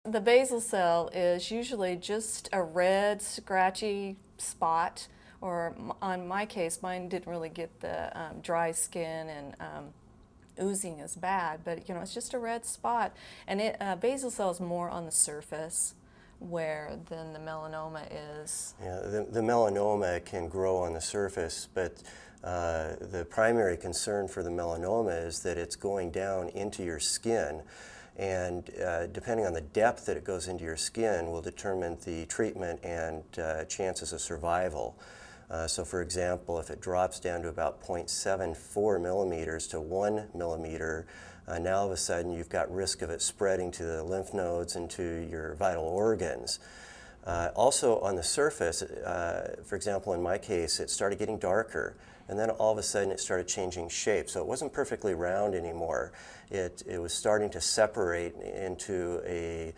The basal cell is usually just a red, scratchy spot, or on my case, mine didn't really get the dry skin and oozing as bad, but you know, it's just a red spot. And basal cell is more on the surface where than the melanoma is. Yeah, the melanoma can grow on the surface, but the primary concern for the melanoma is that it's going down into your skin, and depending on the depth that it goes into your skin will determine the treatment and chances of survival. So for example, if it drops down to about 0.74 millimeters to 1 millimeter, now all of a sudden you've got risk of it spreading to the lymph nodes and to your vital organs. Also on the surface, for example in my case, it started getting darker, and then all of a sudden it started changing shape. So it wasn't perfectly round anymore. It was starting to separate into a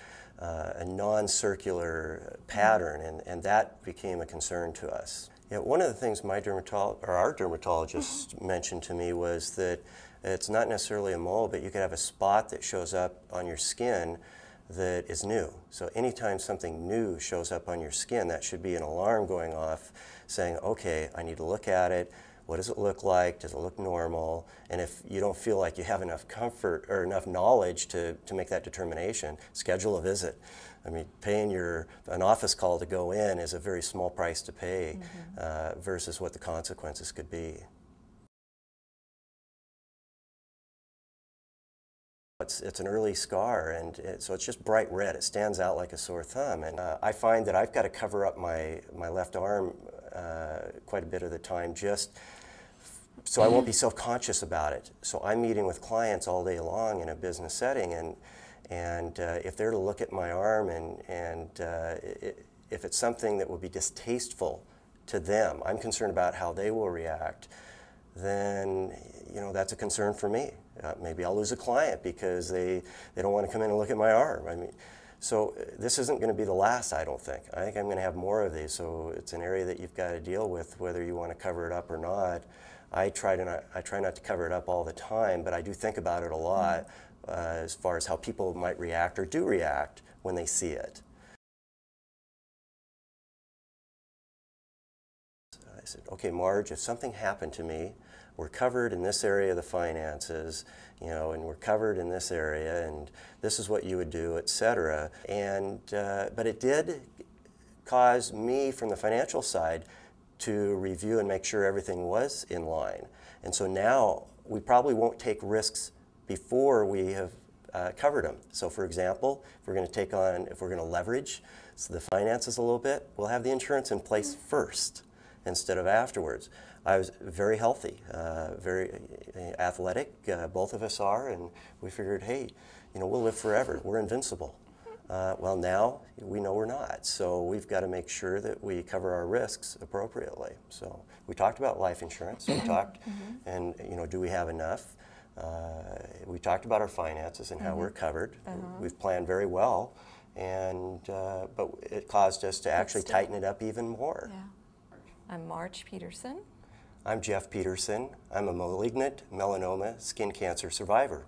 non-circular pattern, and that became a concern to us. Yeah, one of the things our dermatologist mentioned to me was that it's not necessarily a mole, but you could have a spot that shows up on your skin that is new. So anytime something new shows up on your skin, that should be an alarm going off saying, okay, I need to look at it. What does it look like? Does it look normal? And if you don't feel like you have enough comfort or enough knowledge to make that determination, schedule a visit. I mean, paying an office call to go in is a very small price to pay versus what the consequences could be. It's an early scar, and so it's just bright red. It stands out like a sore thumb, and I find that I've got to cover up my left arm quite a bit of the time just so I won't be self-conscious about it. So I'm meeting with clients all day long in a business setting, and if they're to look at my arm and if it's something that would be distasteful to them, I'm concerned about how they will react, then you know, that's a concern for me. Maybe I'll lose a client because they don't want to come in and look at my arm. I mean, so this isn't going to be the last, I don't think. I think I'm going to have more of these, so it's an area that you've got to deal with whether you want to cover it up or not. I try not to cover it up all the time, but I do think about it a lot as far as how people might react or do react when they see it. I said, okay, Marge, if something happened to me, we're covered in this area of the finances, you know, and we're covered in this area, and this is what you would do, etc. And but it did cause me, from the financial side, to review and make sure everything was in line. And so now we probably won't take risks before we have covered them. So for example, if we're going to leverage the finances a little bit, we'll have the insurance in place first instead of afterwards. I was very healthy, very athletic, both of us are, and we figured, hey, you know, we'll live forever, we're invincible. Well, now we know we're not, so we've got to make sure that we cover our risks appropriately. So we talked about life insurance, we talked, and you know, do we have enough? We talked about our finances and how we're covered. We've planned very well, and but it caused us to actually tighten it up even more. Yeah. I'm Marj Peterson. I'm Jeff Peterson. I'm a malignant melanoma skin cancer survivor.